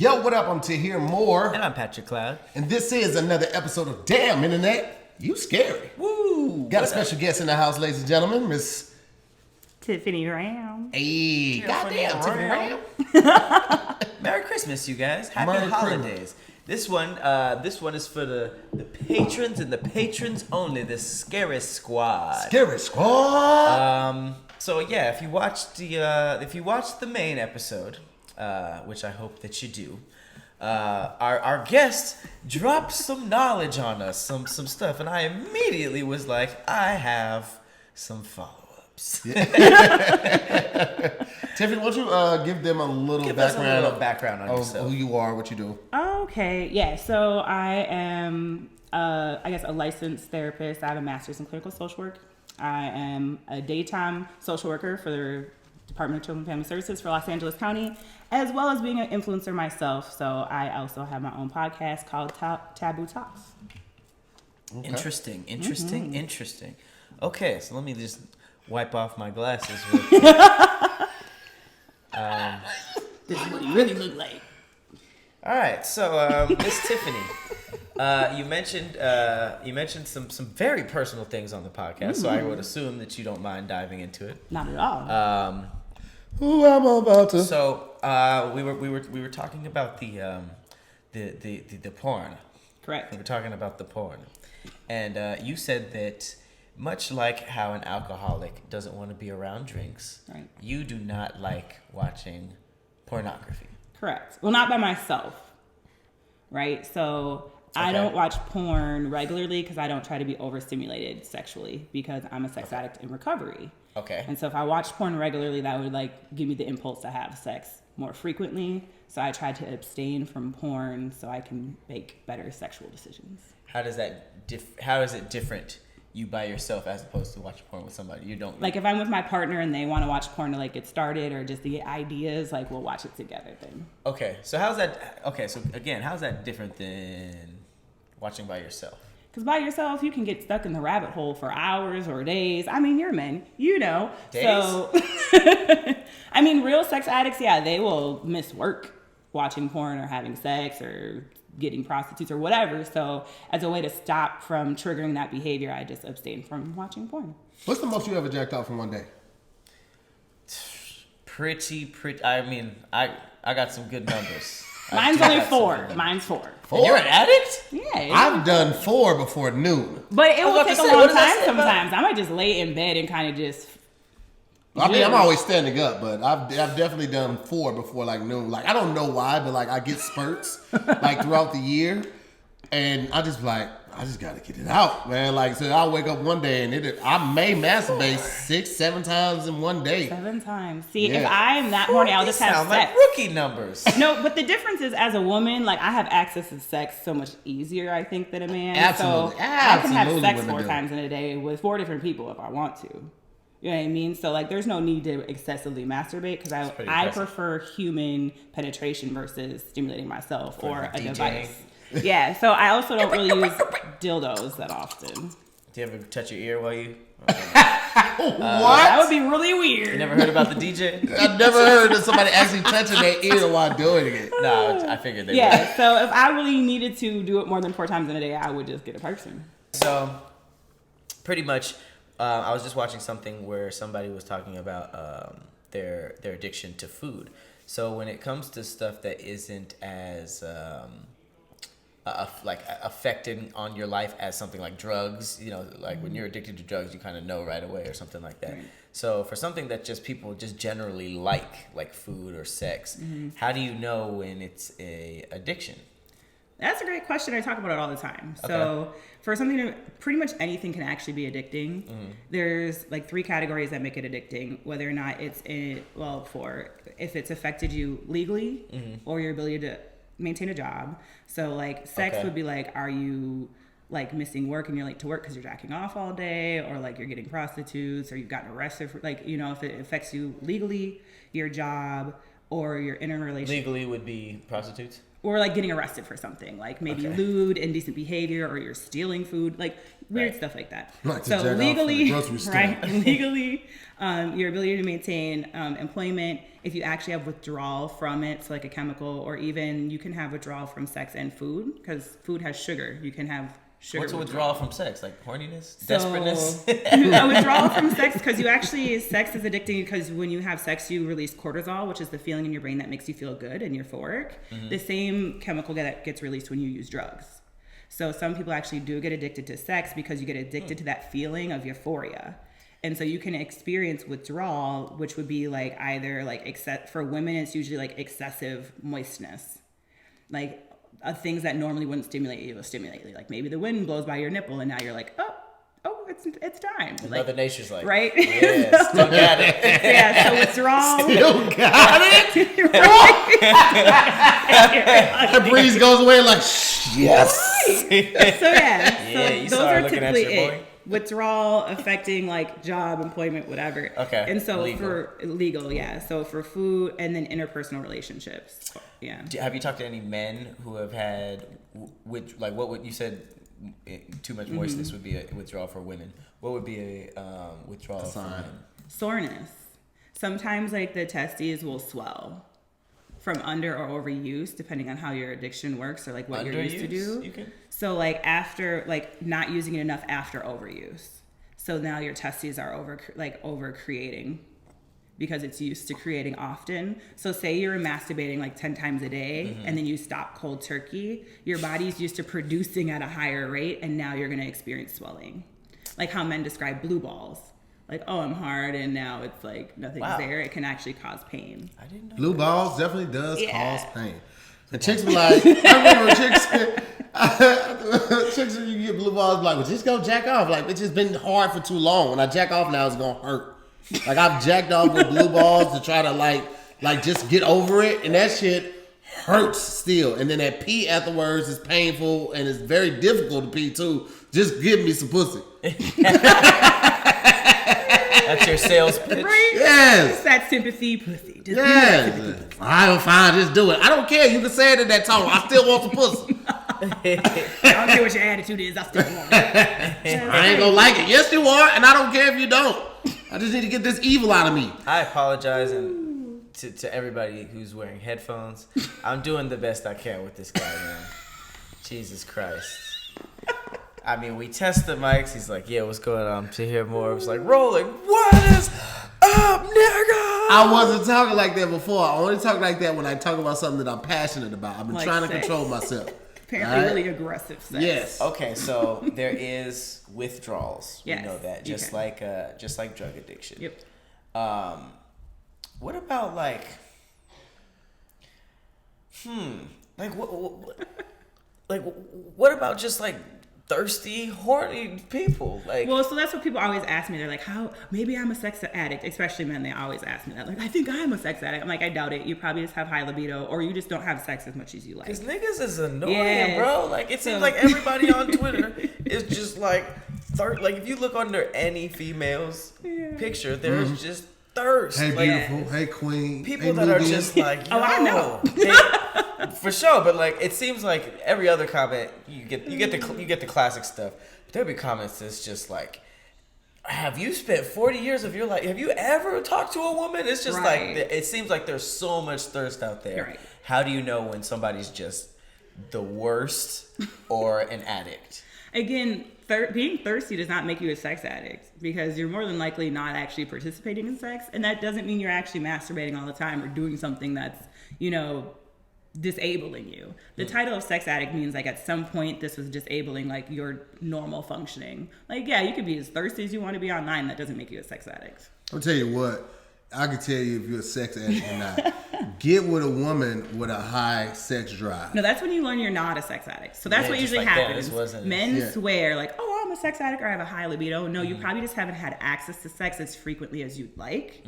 Yo, what up? I'm Tahir Moore. And I'm Patrick Cloud. And this is another episode of Damn Internet, You Scary. Woo! Got a special guest in the house, ladies and gentlemen, Miss Tiffany Ram. Hey, goddamn, Tiffany Ram. Merry Christmas, you guys. Happy Merry holidays. This one is for the patrons and the patrons only, the Scary Squad. Scary Squad. So yeah, if you watched the main episode, which I hope that you do, our guest dropped some knowledge on us, some stuff, and I immediately was like, I have some follow-ups. Tiffany, why don't you give them a little background on of yourself. who you are, what you do. Okay, yeah. So I am, I guess, a licensed therapist. I have a master's in clinical social work. I am a daytime social worker for the Department of Children and Family Services for Los Angeles County, as well as being an influencer myself. So I also have my own podcast called Taboo Talks. Okay. Interesting. Okay, so let me just wipe off my glasses real quick. This is what you really look like. All right, so Miss Tiffany, you mentioned some very personal things on the podcast, so I would assume that you don't mind diving into it. Not at all. Who am I about to? So we were talking about the porn. Correct. We were talking about the porn, and you said that much like how an alcoholic doesn't want to be around drinks, Right. you do not like watching pornography. Correct. Well, not by myself, right? So I don't watch porn regularly because I don't try to be overstimulated sexually because I'm a sex addict in recovery. Okay. And so if I watch porn regularly, that would give me the impulse to have sex more frequently. So I try to abstain from porn so I can make better sexual decisions. How does that how is it different, you by yourself as opposed to watching porn with somebody? You don't If I'm with my partner and they want to watch porn to get started or just to get ideas, we'll watch it together then. Okay. So how's that? Okay. So again, how's that different than watching by yourself? Because by yourself, you can get stuck in the rabbit hole for hours or days. I mean, you're men, you know. Days? So, I mean, real sex addicts, yeah, they will miss work watching porn or having sex or getting prostitutes or whatever. So as a way to stop from triggering that behavior, I just abstain from watching porn. What's the most you ever jacked off in one day? Pretty. I mean, I got some good numbers. Mine's only 4. Mine's 4. And you're an addict? Yeah. I've done 4 before noon. But it will take a what long does that time say sometimes. I might just lay in bed and kind of just... I mean, I'm always standing up, but I've definitely done 4 before noon. I don't know why, but I get spurts throughout the year, and I just I just gotta get it out, man. So I'll wake up one day and I may masturbate 6-7 times in one day. 7 times. See, Yeah. if I'm that horny, I'll just have sound sex. like rookie numbers. No, but the difference is, as a woman, I have access to sex so much easier, I think, than a man. Absolutely. So I can have Absolutely sex women 4 do. times in a day with 4 different people if I want to. You know what I mean? So there's no need to excessively masturbate because I impressive. prefer human penetration versus stimulating myself or a DJing. device. Yeah. So I also don't really use dildos that often. Do you ever touch your ear while you? What? That would be really weird. You never heard about the DJ? I've never heard of somebody actually touching their ear while doing it. No, I figured they would. Yeah. So if I really needed to do it more than 4 times in a day, I would just get a person. So, pretty much, I was just watching something where somebody was talking about their addiction to food. So when it comes to stuff that isn't as affecting on your life as something like drugs, when you're addicted to drugs, you kind of know right away or something like that. Right. So for something that just people just generally like food or sex, how do you know when it's a addiction? That's a great question. I talk about it all the time. Okay. So for something pretty much anything can actually be addicting. There's 3 categories that make it addicting, whether or not it's if it's affected you legally or your ability to maintain a job. So sex would be are you missing work and you're late to work because you're jacking off all day, or you're getting prostitutes, or you've gotten arrested for if it affects you legally, your job, or you're in a relationship. Legally would be prostitutes? Or like getting arrested for something, like maybe lewd, indecent behavior, or you're stealing food, like weird stuff like that. Like so legally, right? Legally, your ability to maintain employment. If you actually have withdrawal from it, so like a chemical, or even you can have withdrawal from sex and food, because food has sugar. You can have sugar. What's a withdrawal from sex? Like horniness, so, desperateness. A withdrawal from sex, because sex is addicting, because when you have sex you release cortisol, which is the feeling in your brain that makes you feel good and euphoric. The same chemical that gets released when you use drugs. So some people actually do get addicted to sex because you get addicted to that feeling of euphoria. And so you can experience withdrawal, which would be like either like for women it's usually like excessive moistness, like things that normally wouldn't stimulate you will stimulate you. Like maybe the wind blows by your nipple and now you're like, oh, it's time. And like, Mother Nature's like, right? Yeah, still got it. Yeah, so withdrawal. Still got it. The breeze goes away like, yes. Right. So you those saw her are looking at typically your boy. it. Withdrawal affecting like job, employment, whatever. Okay. And so Legal. for legal, yeah. So for food and then interpersonal relationships. Yeah. Have you talked to any men who have had, like what would you said, too much moistness would be a withdrawal for women? What would be a withdrawal for men? Soreness. Sometimes like the testes will swell from under or overuse, depending on how your addiction works or like what you're used to do. So like after, like not using it enough after overuse. So now your testes are over creating because it's used to creating often. So say you're masturbating like 10 times a day and then you stop cold turkey, your body's used to producing at a higher rate and now you're gonna experience swelling. Like how men describe blue balls. Like, oh, I'm hard and now it's like nothing's there. It can actually cause pain. I didn't know. Blue balls definitely does cause pain. The chicks be like, I remember chicks when you get blue balls, be like, well, just go jack off. Like, it's just been hard for too long. When I jack off now, it's gonna hurt. Like, I've jacked off with blue balls to try to like just get over it, and that shit hurts still. And then that pee afterwards is painful, and it's very difficult to pee too. Just give me some pussy. That's your sales pitch? Right? Yes. It's that sympathy pussy. Just Yes. I'm fine, just do it. I don't care. You can say it in that tone. I still want some pussy. I don't care what your attitude is. I still want it. I ain't gonna like it. Yes, you are, and I don't care if you don't. I just need to get this evil out of me. I apologize to everybody who's wearing headphones. I'm doing the best I can with this guy, man. Jesus Christ. I mean, we test the mics. He's like, yeah, what's going on? To hear more, I was like, rolling. What is up, nigga? I wasn't talking like that before. I only talk like that when I talk about something that I'm passionate about. I've been Like trying to sex. control myself. Apparently really aggressive sex. Yes. Okay, so there is withdrawals. Yes, We know that. Just like drug addiction. Yep. What about like what about just like thirsty, horny people? Like, Well, so that's what people always ask me. They're like, how, maybe I'm a sex addict, especially men. They always ask me that. Like, I think I'm a sex addict. I'm like, I doubt it. You probably just have high libido or you just don't have sex as much as you like. cause niggas is annoying, Yes. bro. Like, it seems like everybody on Twitter is just like like if you look under any female's picture, there's just thirst. Hey, Like, beautiful. Hey, queen. people hey, that are Nubian. just like, yo, Oh, I know. For sure, but like it seems like every other comment you get the classic stuff. But there'll be comments that's just like, have you spent 40 years of your life? Have you ever talked to a woman? It's just Right. like it seems like there's so much thirst out there. Right. How do you know when somebody's just the worst or an addict? Again, being thirsty does not make you a sex addict because you're more than likely not actually participating in sex. And that doesn't mean you're actually masturbating all the time or doing something that's, disabling you. The title of sex addict means like at some point this was disabling like your normal functioning. Like, yeah, you could be as thirsty as you want to be online. That doesn't make you a sex addict. I'll tell you what. I can tell you if you're a sex addict or not. Get with a woman with a high sex drive. No, that's when you learn you're not a sex addict. So that's Yeah, what just usually like that, happens. this wasn't- Men Yeah. swear like, oh, I'm a sex addict or I have a high libido. No, you probably just haven't had access to sex as frequently as you'd like.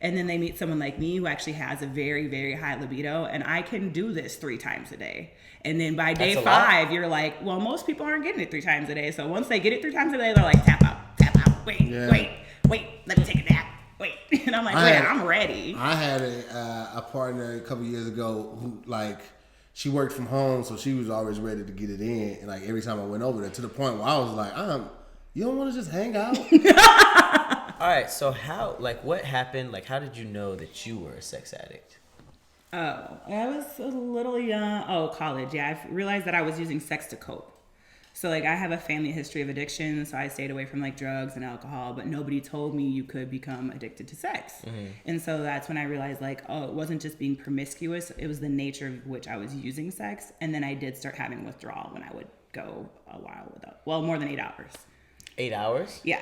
And then they meet someone like me who actually has a very, very high libido and I can do this 3 times a day. And then by day That's a lot. 5, you're like, well, most people aren't getting it 3 times a day. So once they get it 3 times a day, they're like, tap out, wait, Yeah. wait, let me take a nap. Wait, And I'm like, I'm ready. I had a partner a couple years ago who, like, she worked from home, so she was always ready to get it in. And, like, every time I went over there, to the point where I was like, you don't want to just hang out? All right, so what happened? Like, how did you know that you were a sex addict? Oh, I was a little young. Oh, college. Yeah, I realized that I was using sex to cope. So, like, I have a family history of addiction, so I stayed away from, like, drugs and alcohol, but nobody told me you could become addicted to sex. Mm-hmm. And so that's when I realized, like, oh, it wasn't just being promiscuous, it was the nature of which I was using sex. And then I did start having withdrawal when I would go a while without, more than 8 hours. 8 hours? Yeah.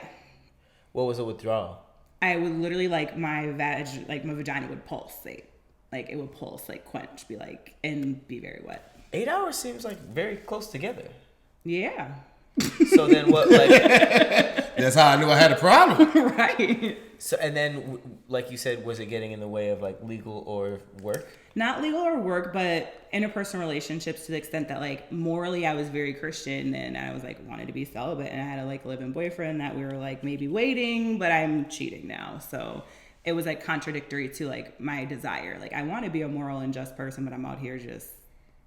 What was a withdrawal? I would literally, like, my vagina would pulsate. Like, it would pulse, like, quench, and be very wet. 8 hours seems like very close together. Yeah. So then what, like... That's how I knew I had a problem. Right. So, and then, like you said, was it getting in the way of, like, legal or work? Not legal or work, but interpersonal relationships, to the extent that, like, morally I was very Christian, and I was, like, wanted to be celibate, and I had a, like, live-in boyfriend that we were, like, maybe waiting, but I'm cheating now. So it was, like, contradictory to, like, my desire. Like, I want to be a moral and just person, but I'm out here just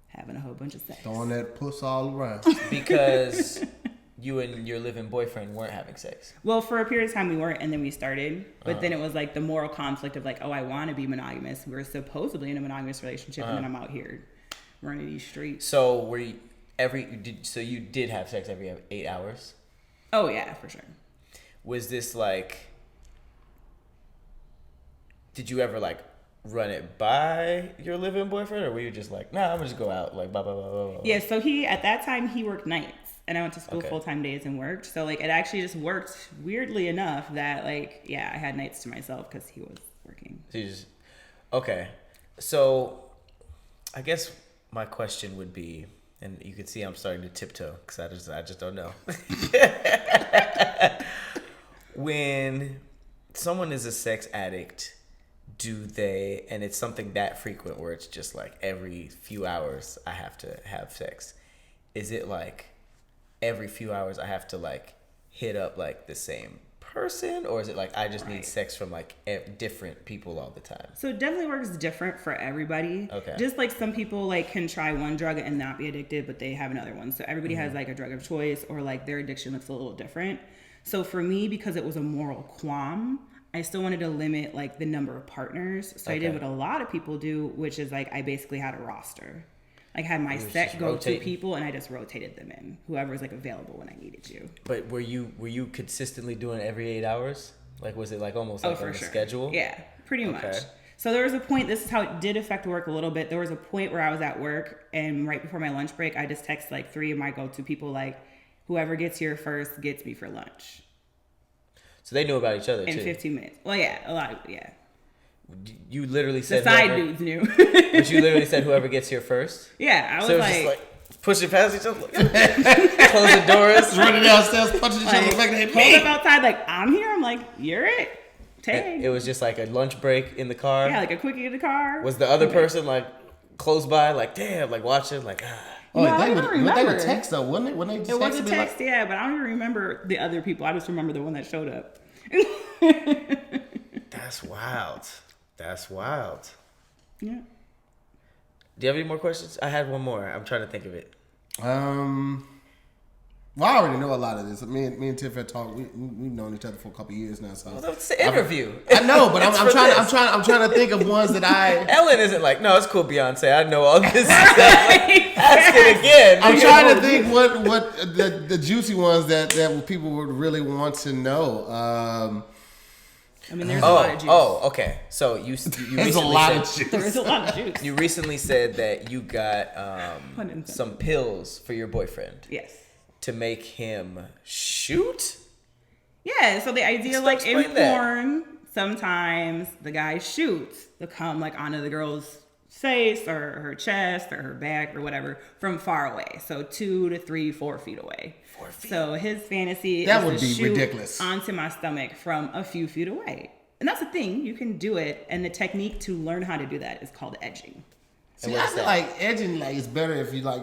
having a whole bunch of sex. Throwing that puss all around. Because you and your live-in boyfriend weren't having sex. Well, for a period of time we weren't, and then we started. But then it was like the moral conflict of like, oh, I want to be monogamous. We're supposedly in a monogamous relationship, and then I'm out here running these streets. So were you so you did have sex every 8 hours? Oh yeah, for sure. Was this like? Did you ever like run it by your live-in boyfriend, or were you just like, nah, I'm gonna just go out, like, blah, blah, blah, blah, blah? Yeah, so at that time, he worked nights, and I went to school full-time days and worked. So, like, it actually just worked weirdly enough that, like, yeah, I had nights to myself because he was working. So you just, okay. So, I guess my question would be, and you can see I'm starting to tiptoe because I just don't know. When someone is a sex addict, and it's something that frequent where it's just like every few hours I have to have sex, is it like every few hours I have to like hit up like the same person, or is it like I just need sex from like different people all the time? So it definitely works different for everybody. Okay. Just like some people like can try one drug and not be addicted, but they have another one. So everybody has like a drug of choice, or like their addiction looks a little different. So for me, because it was a moral qualm, I still wanted to limit like the number of partners. So I did what a lot of people do, which is like I basically had a roster. Like had my set go-to people, and I just rotated them in. Whoever was like available when I needed you. But were you consistently doing every 8 hours? Like was it like almost like on a schedule? Yeah, pretty much. So there was a point, this is how it did affect work a little bit. There was a point where I was at work, and right before my lunch break, I just texted like 3 of my go-to people, like, whoever gets here first gets me for lunch. So they knew about each other in too. 15 minutes. Well, yeah, a lot of You literally said the side dudes knew. But you literally said whoever gets here first. Yeah, I was, so it was just like pushing past each other, closing doors, running downstairs, punching each other in the back of the head. Hold up outside, like I'm here. I'm like, you're it. Tag. It was just like a lunch break in the car. Yeah, like a quickie in the car. Was the other person like close by, like damn, like watching, like ah. Oh, no, they would text though, wouldn't it? When they just it was a text, like... yeah, but I don't even remember the other people. I just remember the one that showed up. That's wild. That's wild. Yeah. Do you have any more questions? I had one more. I'm trying to think of it. Well, I already know a lot of this. Me and Tiff had talked. We've known each other for a couple of years now. So it's an interview. I know, but I'm trying to think of ones that I. Ellen isn't like, no, it's cool, Beyonce. I know all this stuff. Ask it again. I'm trying to think what the juicy ones that people would really want to know. I mean, there's a lot of juice. Oh, okay. So you there's a lot of juice. There is a lot of juice. You recently said that you got some pills for your boyfriend. Yes. To make him shoot? Yeah, so the idea, like in porn, sometimes the guy shoots the cum like onto the girl's face or her chest or her back or whatever from far away. So 2 to 3, 4 feet away. 4 feet. So his fantasy that is would to be shoot ridiculous onto my stomach from a few feet away. And that's the thing, you can do it. And the technique to learn how to do that is called edging. See, I feel like edging like is better if you like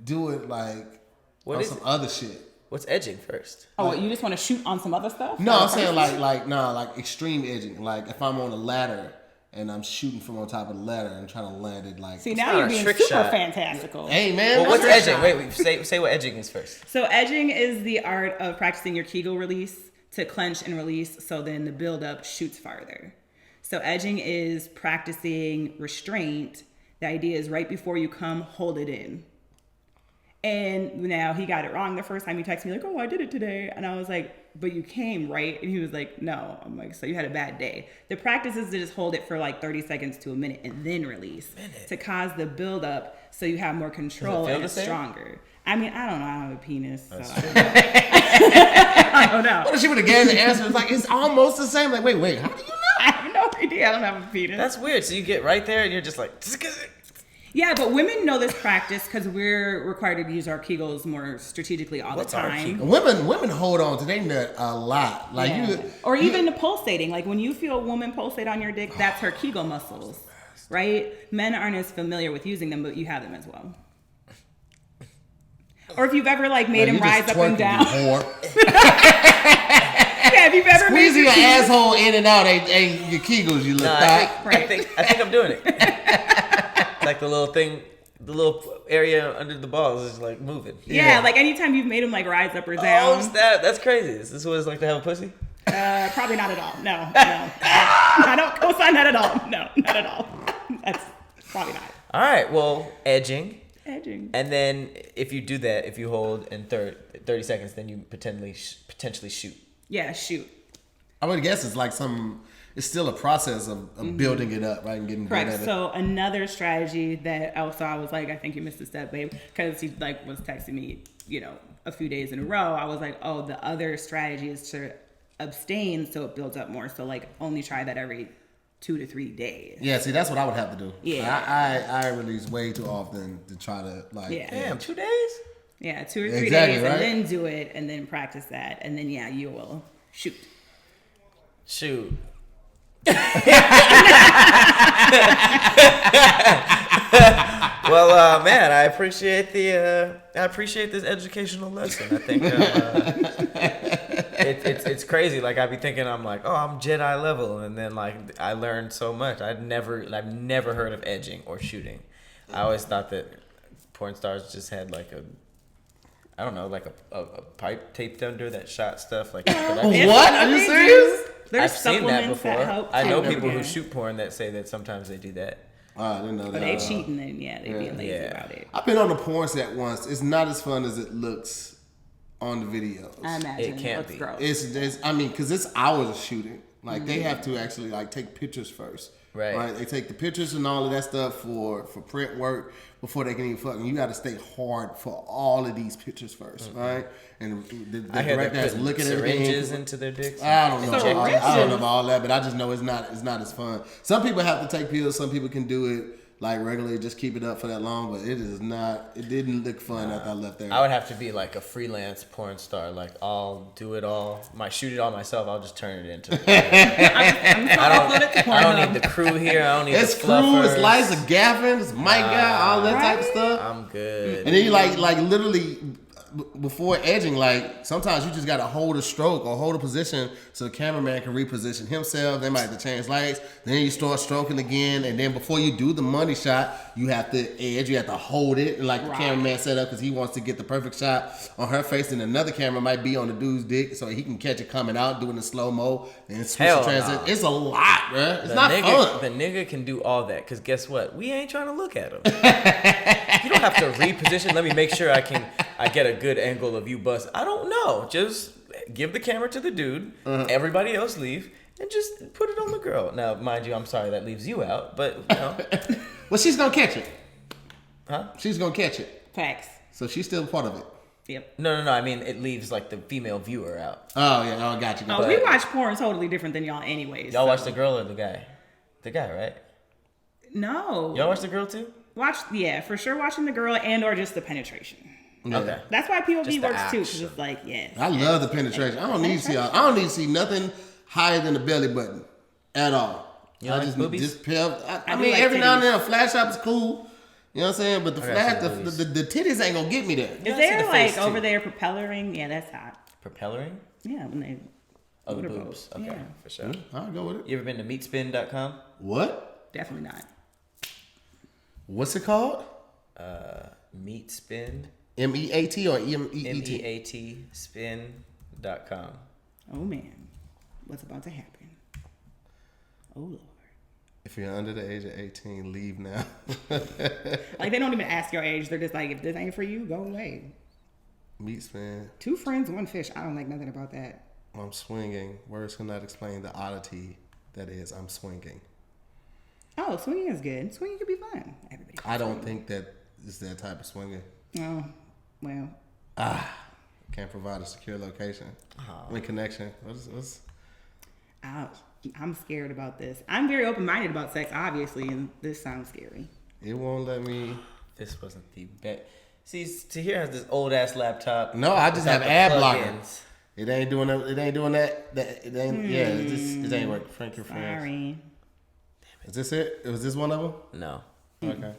do it like on some other shit. What's edging first? Oh, what, you just want to shoot on some other stuff? No, I'm saying like extreme edging. Like if I'm on a ladder and I'm shooting from on top of the ladder and trying to land it like. See, now you're being super fantastical. Hey man, well, what's edging? Wait, say what edging is first. So edging is the art of practicing your Kegel release to clench and release, so then the buildup shoots farther. So edging is practicing restraint. The idea is right before you come, hold it in. And now he got it wrong the first time he texted me like, oh, I did it today. And I was like, but you came, right? And he was like, no. I'm like, so you had a bad day. The practice is to just hold it for like 30 seconds to a minute and then release to cause the buildup so you have more control and it's stronger. I mean, I don't know. I don't have a penis. So I don't know. What if she would have given the answer? It's like, it's almost the same. Like, wait, how do you know? I have no idea. I don't have a penis. That's weird. So you get right there and you're just like... Yeah, but women know this practice because we're required to use our Kegels more strategically all the time. Women hold on to their nut a lot. Like or even the pulsating. Like when you feel a woman pulsate on your dick, that's her Kegel muscles, right? Men aren't as familiar with using them, but you have them as well. Or if you've ever like made him rise up and down. Yeah, if you've ever squeezing your asshole in and out ain't your Kegels. You look I think I'm doing it. Like the little thing, the little area under the balls is like moving. Yeah, like anytime you've made him like rise up or down. Oh, that's crazy. Is this what it's like to have a pussy? Probably not at all. No. I don't co-sign that at all. No, not at all. That's probably not. All right, well, edging. And then if you do that, if you hold in 30 seconds, then you potentially shoot. Yeah, shoot. I would guess it's like it's still a process of building it up, right, and getting good at it. So another strategy that also I was like, I think you missed a step, babe, because he like was texting me, a few days in a row. I was like, oh, the other strategy is to abstain so it builds up more. So like only try that every 2 to 3 days. Yeah, see, that's what I would have to do. Yeah, I release way too often to try to like. Yeah, damn, 2 days. Yeah, 2 or 3 days, right? And then do it, and then practice that, and then you will shoot. Well, man, I appreciate this educational lesson. I think it's crazy. Like I'd be thinking, I'm like, oh, I'm Jedi level, and then like I learned so much. I've never heard of edging or shooting. I always thought that porn stars just had like a pipe taped under that shot stuff. Like what? Are you serious? There's I've seen that before. That help I know people who shoot porn that say that sometimes they do that. I didn't know that. But they cheating and they being lazy about it. I've been on the porn set once. It's not as fun as it looks on the videos. I imagine. It can't be. Gross. It's because it's hours of shooting. Like they have to actually like take pictures first. Right. They take the pictures and all of that stuff for print work before they can even fuck. And you got to stay hard for all of these pictures first, right? And the director has to look at everything. Syringes into their dicks. I don't know. I don't know about all that, but I just know it's not as fun. Some people have to take pills. Some people can do it like regularly, just keep it up for that long. But it is not. It didn't look fun after I left there. I would have to be like a freelance porn star. Like I'll do it all. Shoot it all myself. I'll just turn it into. I don't need the crew here. I don't need the fluffers. It's crew. It's Liza Gaffin. It's Mike guy. All that type of stuff. I'm good. And then you like literally. Before edging, like sometimes you just gotta hold a stroke or hold a position so the cameraman can reposition himself. They might have to change lights. Then you start stroking again, and then before you do the money shot, you have to edge. You have to hold it, and like the cameraman set up because he wants to get the perfect shot on her face, and another camera might be on the dude's dick so he can catch it coming out, doing the slow mo and switch the transition. Nah. It's a lot, bruh. It's not fun. The nigga can do all that because guess what? We ain't trying to look at him. You don't have to reposition. Let me make sure I get a good angle of you bust. I don't know. Just give the camera to the dude. Everybody else leave and just put it on the girl. Now, mind you, I'm sorry that leaves you out, but well, she's gonna catch it. Huh? She's gonna catch it. Facts. So she's still part of it. Yep. No. I mean, it leaves like the female viewer out. Oh yeah. Oh, got you. No, we watch porn totally different than y'all, anyways. Y'all watch the girl or the guy? The guy, right? No. Y'all watch the girl too? For sure. Watching the girl and or just the penetration. Yeah. Okay. That's why POV works too, because it's like, I love the penetration. I don't need to see nothing higher than the belly button at all. You like boobies? I mean, every now and then a flash up is cool. You know what I'm saying? But the flat, the titties ain't gonna get me there. If they're like over there propellering, yeah, that's hot. Propellering? Yeah, when they. Oh, the boobs. Okay, yeah. for sure. I'll go with it. You ever been to meatspin.com? What? Definitely not. What's it called? Meatspin. MEAT or MEET? MEAT spin.com. Oh man, what's about to happen? Oh Lord. If you're under the age of 18, leave now. Like they don't even ask your age. They're just like, if this ain't for you, go away. Meat spin. 2 friends, 1 fish. I don't like nothing about that. I'm swinging. Words cannot explain the oddity that is I'm swinging. Oh, swinging is good. Swinging could be fun. Everybody. I don't think that is that type of swinging. Oh, well. Can't provide a secure location. I mean, connection. What's... I'm scared about this. I'm very open-minded about sex, obviously, and this sounds scary. It won't let me... This wasn't the best. See, Tahir has this old-ass laptop. No, I just have ad blocker. plug-ins. It ain't doing that. It ain't doing that. It ain't. Yeah, it ain't working. Frank your friends. Sorry. Is this it? Was this one of them? No. Okay.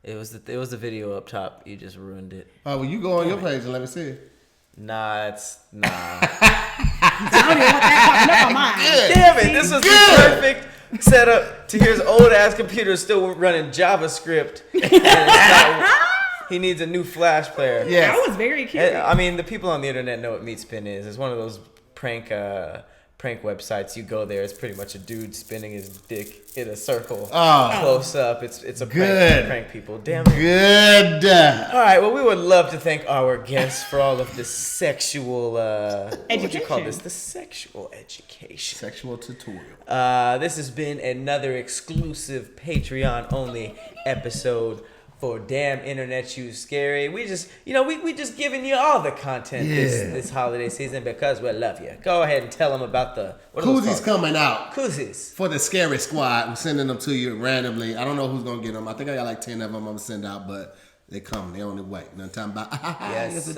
It was the video up top. You just ruined it. Oh, well, you go on your page and let me see it. Nah. I don't even want that popping up on mine. Damn it! This was the perfect setup. Tahir's old ass computer is still running JavaScript. He needs a new Flash player. Yeah. I was very curious. I mean, the people on the internet know what Meatspin is. It's one of those prank websites. You go there, it's pretty much a dude spinning his dick in a circle, close up. It's a prank to prank people. Damn it. Good. All right. Well, we would love to thank our guests for all of this sexual what would you call this? The sexual education. Sexual tutorial. This has been another exclusive Patreon only episode for Damn Internet You Scary. We just, we just giving you all the content this holiday season because we love you. Go ahead and tell them about the... Koozies coming out. Koozies. For the Scary Squad. I'm sending them to you randomly. I don't know who's going to get them. I think I got like 10 of them I'm going to send out, but they come. They're on the way. Nothing about... Yes, sir.